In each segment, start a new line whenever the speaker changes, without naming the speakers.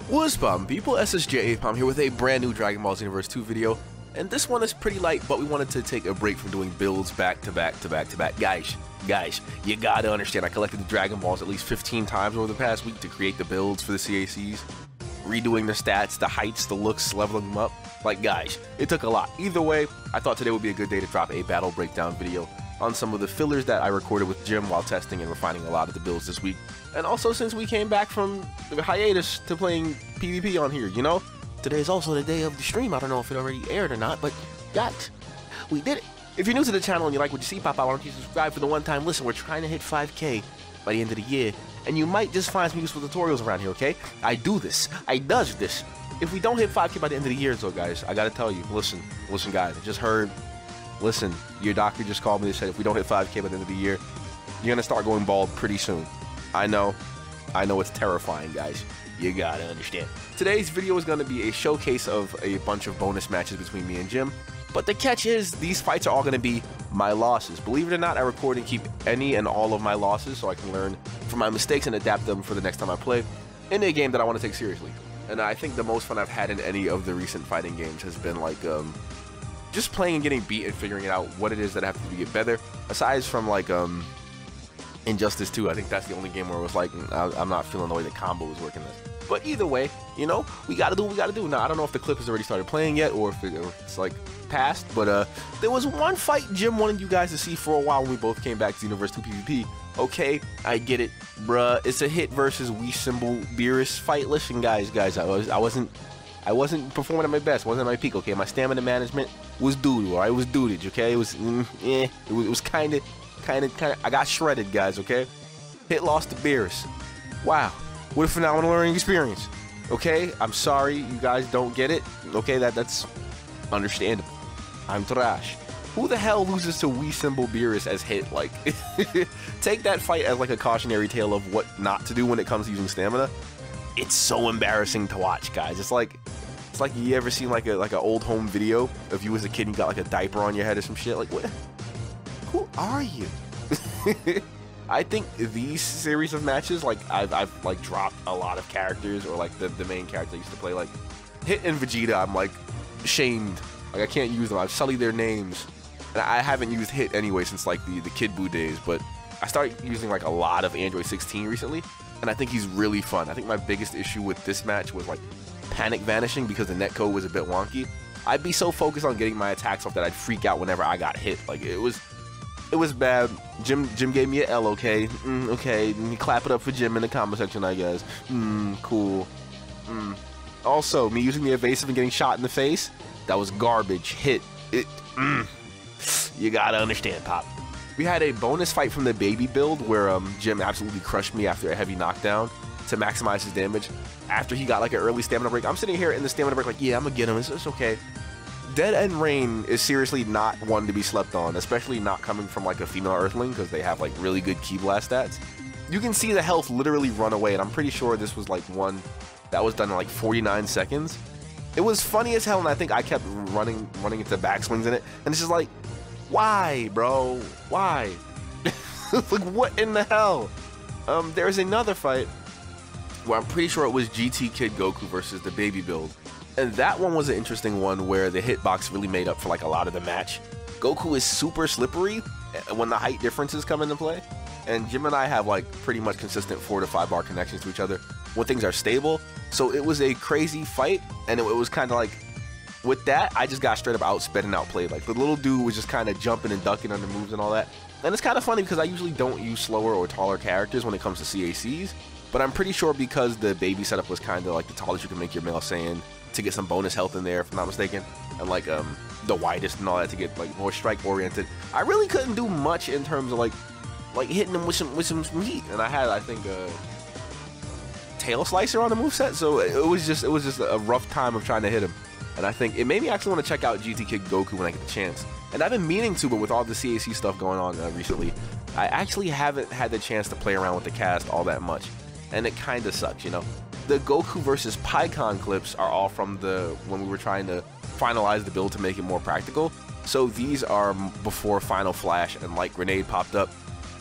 What's poppin' people, SSJAipom here with a brand new Dragon Ball Xenoverse 2 video, and this one is pretty light, but we wanted to take a break from doing builds back to back. Guys, you gotta understand, I collected the Dragon Balls at least 15 times over the past week to create the builds for the CACs, redoing the stats, the heights, the looks, leveling them up. Like guys, it took a lot. Either way, I thought today would be a good day to drop a battle breakdown video on some of the fillers that I recorded with Jim while testing and refining a lot of the builds this week. And also, since we came back from the hiatus to playing PvP on here, you know? Today is also the day of the stream. I don't know if it already aired or not, but guys, we did it. If you're new to the channel and you like what you see, pop out, why don't you subscribe for the one time listen? We're trying to hit 5K by the end of the year, and you might just find some useful tutorials around here, okay? I do this. I does this. If we don't hit 5K by the end of the year, though, guys, I gotta tell you, listen, guys, I just heard, listen, your doctor just called me and said if we don't hit 5K by the end of the year, you're gonna start going bald pretty soon. I know it's terrifying, guys. You gotta understand. Today's video is gonna be a showcase of a bunch of bonus matches between me and Jim, but the catch is these fights are all gonna be my losses. Believe it or not, I record and keep any and all of my losses so I can learn from my mistakes and adapt them for the next time I play in a game that I want to take seriously. And I think the most fun I've had in any of the recent fighting games has been like just playing and getting beat and figuring out what it is that I have to do to get better. Aside from like Injustice 2, I think that's the only game where it was like, I'm not feeling the way the combo is working this. But either way, you know, we gotta do what we gotta do. Now, I don't know if the clip has already started playing yet or if it's like past, but there was one fight Jim wanted you guys to see for a while when we both came back to Xenoverse 2 PvP. Okay, I get it, bruh. It's a hit versus Wii Symbol Beerus fight. Listen, guys, I wasn't performing at my best, wasn't at my peak, okay? My stamina management was doo-doo, alright? It was doodage, okay? It was, it was kinda, I got shredded, guys, okay? Hit lost to Beerus. Wow, what a phenomenal learning experience, okay? I'm sorry you guys don't get it, okay? That's understandable. I'm trash. Who the hell loses to Wii Symbol Beerus as hit? Like, take that fight as like a cautionary tale of what not to do when it comes to using stamina. It's so embarrassing to watch, guys. It's like you ever seen like an old home video of you as a kid and you got like a diaper on your head or some shit? Like, what? Who are you? I think these series of matches, like I've like dropped a lot of characters, or like the main character I used to play, like Hit and Vegeta. I'm like shamed, like I can't use them. I've sullied their names, and I haven't used Hit anyway since like the Kid Buu days. But I started using like a lot of Android 16 recently, and I think he's really fun. I think my biggest issue with this match was like panic vanishing because the netcode was a bit wonky. I'd be so focused on getting my attacks off that I'd freak out whenever I got hit. Like it was bad. Jim gave me an L, okay? Okay, clap it up for Jim in the comment section, I guess. Cool. Also, me using the evasive and getting shot in the face, that was garbage. Hit. You gotta understand, Pop. We had a bonus fight from the baby build where Jim absolutely crushed me after a heavy knockdown to maximize his damage after he got like an early stamina break. I'm sitting here in the stamina break like, yeah, I'm gonna get him. It's okay. Dead End Rain is seriously not one to be slept on, especially not coming from like a female Earthling because they have like really good Ki Blast stats. You can see the health literally run away, and I'm pretty sure this was like one that was done in like 49 seconds. It was funny as hell, and I think I kept running into backswings in it, and it's just like, why, bro? Why? Like, what in the hell? There's another fight where I'm pretty sure it was GT Kid Goku versus the baby build. And that one was an interesting one where the hitbox really made up for like a lot of the match. Goku is super slippery when the height differences come into play. And Jim and I have like pretty much consistent 4 to 5 bar connections to each other when things are stable. So it was a crazy fight, and it was kind of like, with that, I just got straight up outsped and outplayed. Like the little dude was just kind of jumping and ducking under moves and all that. And it's kind of funny because I usually don't use slower or taller characters when it comes to CACs. But I'm pretty sure because the baby setup was kind of like the tallest you can make your male Saiyan to get some bonus health in there, if I'm not mistaken, and like the widest and all that to get like more strike oriented, I really couldn't do much in terms of like hitting him with some heat. And I had, I think, tail slicer on the moveset, so it was just a rough time of trying to hit him. And I think it made me actually want to check out GT Kid Goku when I get the chance. And I've been meaning to, but with all the CAC stuff going on recently, I actually haven't had the chance to play around with the cast all that much, and it kind of sucks, you know. The Goku versus Pikkon clips are all from when we were trying to finalize the build to make it more practical. So these are before Final Flash and Light Grenade popped up.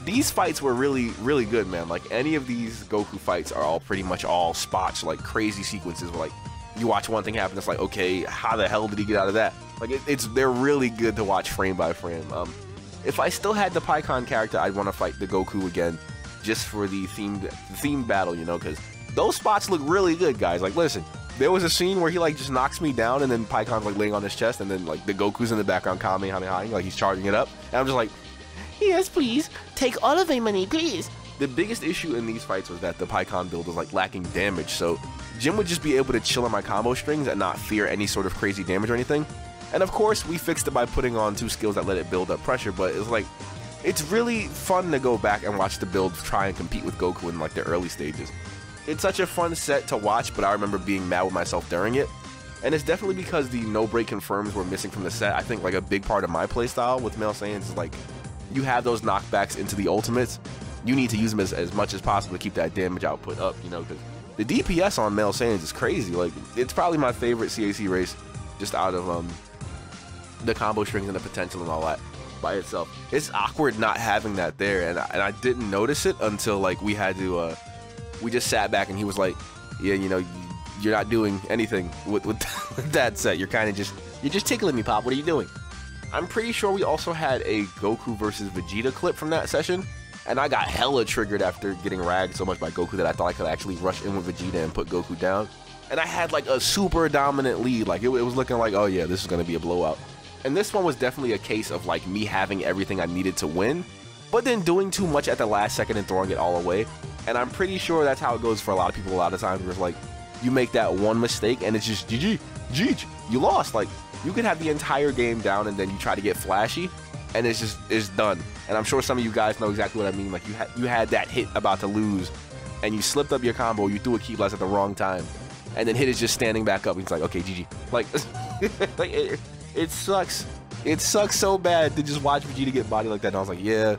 these fights were really, really good, man. Like, any of these Goku fights are all pretty much all spots, like crazy sequences where, like, you watch one thing happen, it's like, okay, how the hell did he get out of that? Like, they're really good to watch frame by frame. If I still had the pikkon character, I'd want to fight the Goku again, just for the themed battle, you know, because those spots look really good, guys. Like, listen, there was a scene where he, like, just knocks me down, and then Pikkon's, like, laying on his chest, and then, like, the Goku's in the background, Kamehameha, like, he's charging it up, and I'm just like, yes, please, take all of my money, please. The biggest issue in these fights was that the pikkon build was, like, lacking damage, so Jim would just be able to chill on my combo strings and not fear any sort of crazy damage or anything. And of course, we fixed it by putting on 2 skills that let it build up pressure, but it's like, it's really fun to go back and watch the build try and compete with Goku in, like, the early stages. It's such a fun set to watch, but I remember being mad with myself during it. And it's definitely because the no break confirms were missing from the set. I think, like, a big part of my playstyle with Male Saiyans is, like, you have those knockbacks into the ultimates. You need to use them as much as possible to keep that damage output up, you know, because the DPS on Male Saiyans is crazy. Like, it's probably my favorite CAC race, just out of the combo strings and the potential and all that by itself. It's awkward not having that there, and I didn't notice it until, like, we had to, we just sat back and he was like, yeah, you know, you're not doing anything with that set. You're kind of you're just tickling me, Pop. What are you doing? I'm pretty sure we also had a Goku versus Vegeta clip from that session, and I got hella triggered after getting ragged so much by Goku that I thought I could actually rush in with Vegeta and put Goku down. And I had, like, a super dominant lead. Like, it was looking like, oh yeah, this is going to be a blowout. And this one was definitely a case of, like, me having everything I needed to win, but then doing too much at the last second and throwing it all away. And I'm pretty sure that's how it goes for a lot of people a lot of times, where it's like, you make that one mistake and it's just GG, you lost. Like, you could have the entire game down and then you try to get flashy and it's done. And I'm sure some of you guys know exactly what I mean. Like, you had that hit about to lose and you slipped up your combo, you threw a key blast at the wrong time, and then Hit is just standing back up and he's like, okay, GG. Like, like it sucks. It sucks so bad to just watch Vegeta get bodied like that. And I was like, yeah,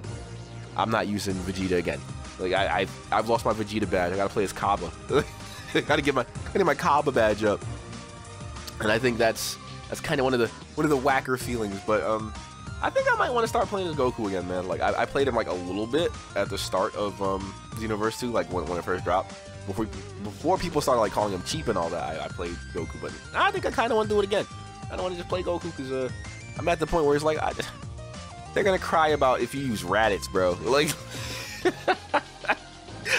I'm not using Vegeta again. Like, I've lost my Vegeta badge. I gotta play as Kaba. I gotta get my Kaba badge up. And I think that's kind of one of the whacker feelings. But I think I might want to start playing as Goku again, man. Like, I played him, like, a little bit at the start of Xenoverse 2, like when it first dropped. Before people started, like, calling him cheap and all that, I played Goku. But I think I kind of want to do it again. I don't want to just play Goku because I'm at the point where it's like, they're gonna cry about if you use Raditz, bro. Like,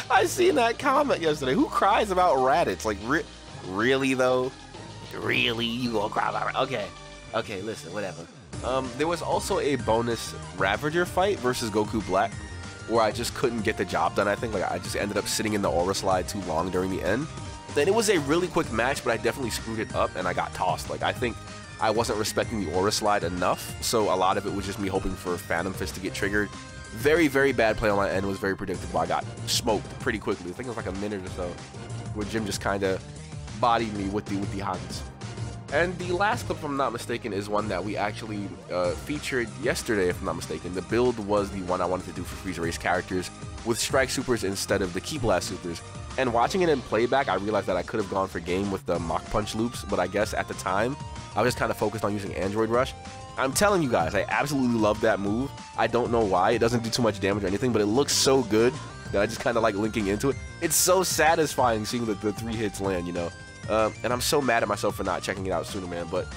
I seen that comment yesterday. Who cries about Raditz? Like, really though? Really? You gonna cry about Raditz? Okay, listen, whatever. There was also a bonus Ravager fight versus Goku Black, where I just couldn't get the job done. I think, like, I just ended up sitting in the aura slide too long during the end. Then it was a really quick match, but I definitely screwed it up and I got tossed. Like, I think I wasn't respecting the aura slide enough, so a lot of it was just me hoping for Phantom Fist to get triggered. Very, very bad play on my end. Was very predictable. I got smoked pretty quickly. I think it was like a minute or so, where Jim just kind of bodied me with the Hans. And the last clip, if I'm not mistaken, is one that we actually featured yesterday, if I'm not mistaken. The build was the one I wanted to do for Frieza Race characters, with Strike Supers instead of the Ki Blast Supers. And watching it in playback, I realized that I could have gone for game with the Mach Punch loops, but I guess at the time, I was just kind of focused on using Android Rush. I'm telling you guys, I absolutely love that move. I don't know why. It doesn't do too much damage or anything, but it looks so good that I just kind of like linking into it. It's so satisfying seeing the 3 hits land, you know? And I'm so mad at myself for not checking it out sooner, man. But,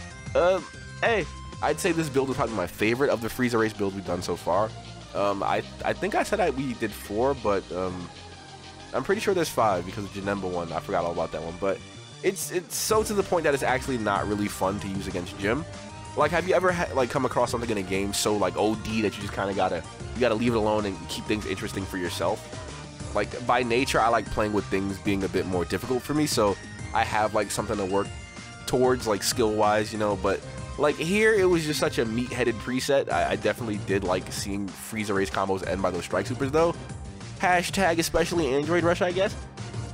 hey, I'd say this build was probably my favorite of the Frieza Race builds we've done so far. I think I said we did 4, but I'm pretty sure there's 5 because of Janemba one. I forgot all about that one. But it's so to the point that it's actually not really fun to use against Jim. Like, have you ever come across something in a game so, like, OD that you just kind of gotta leave it alone and keep things interesting for yourself? Like, by nature, I like playing with things being a bit more difficult for me, so I have, like, something to work towards, like, skill-wise, you know. But, like, here, it was just such a meat-headed preset. I definitely did like seeing Frieza Race combos end by those Strike Supers, though. Hashtag especially Android Rush, I guess.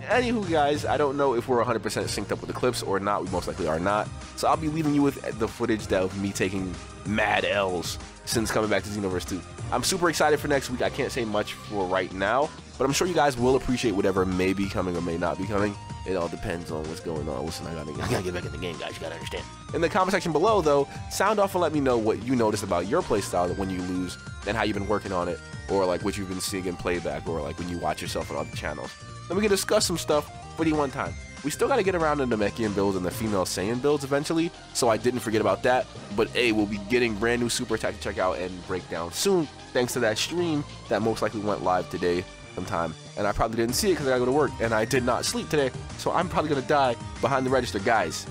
Anywho, guys, I don't know if we're 100% synced up with the clips or not. We most likely are not. So I'll be leaving you with the footage of me taking mad L's since coming back to Xenoverse 2. I'm super excited for next week. I can't say much for right now, but I'm sure you guys will appreciate whatever may be coming or may not be coming. It all depends on what's going on. Listen, I gotta get back in the game, guys. You gotta understand. In the comment section below, though, sound off and let me know what you noticed about your playstyle when you lose and how you've been working on it, or like what you've been seeing in playback, or like when you watch yourself on other channels. Then we can discuss some stuff for the one time. We still gotta get around to the Namekian builds and the female Saiyan builds eventually, so I didn't forget about that. But hey, we'll be getting brand new super attack to check out and break down soon, thanks to that stream that most likely went live today sometime. And I probably didn't see it because I gotta go to work, and I did not sleep today, so I'm probably gonna die behind the register, guys.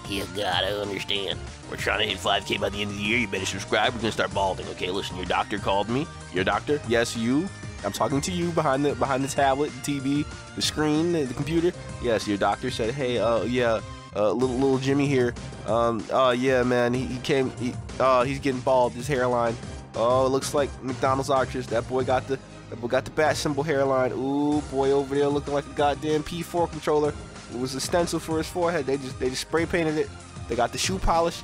You gotta understand. We're trying to hit 5K by the end of the year. You better subscribe. We're gonna start balding. Okay, listen. Your doctor called me.
Your doctor? Yes, you. I'm talking to you behind the tablet, the TV, the screen, the computer. Yes, your doctor said, hey, yeah, little Jimmy here. Yeah, man, he's getting bald. His hairline. Oh, it looks like McDonald's actress. That boy got the bat symbol hairline. Ooh, boy over there looking like a goddamn P4 controller. It was a stencil for his forehead. They just spray painted it. They got the shoe polish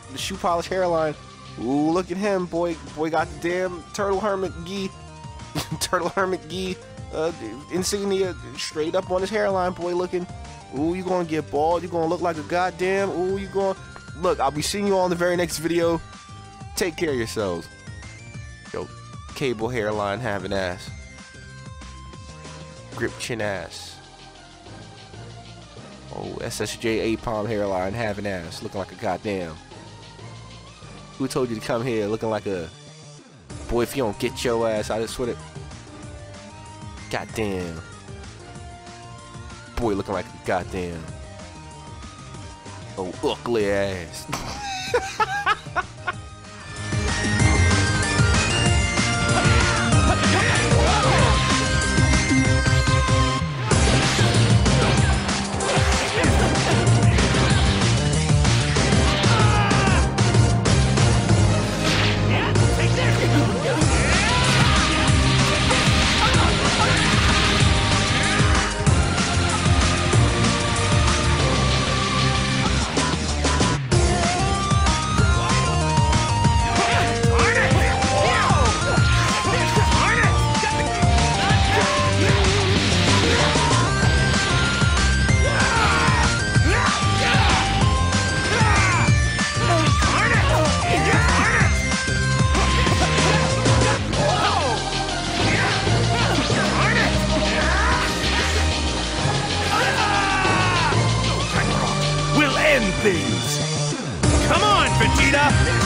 hairline. Ooh, look at him, boy got the damn turtle hermit gi insignia straight up on his hairline, boy looking. Ooh, you gonna get bald, you gonna look like a goddamn, ooh, you gonna look. I'll be seeing you all in the very next video. Take care of yourselves. Yo, cable hairline having ass. Grip chin ass. Oh, SSJAipom hairline having ass, looking like a goddamn. Who told you to come here looking like a boy? If you don't get your ass, I just swear to goddamn boy looking like a goddamn ugly ass.
Things. Come on, Vegeta!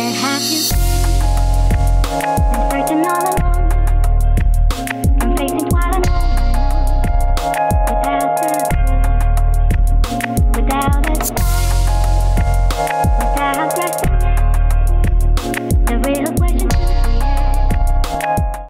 Where have you been? I'm searching all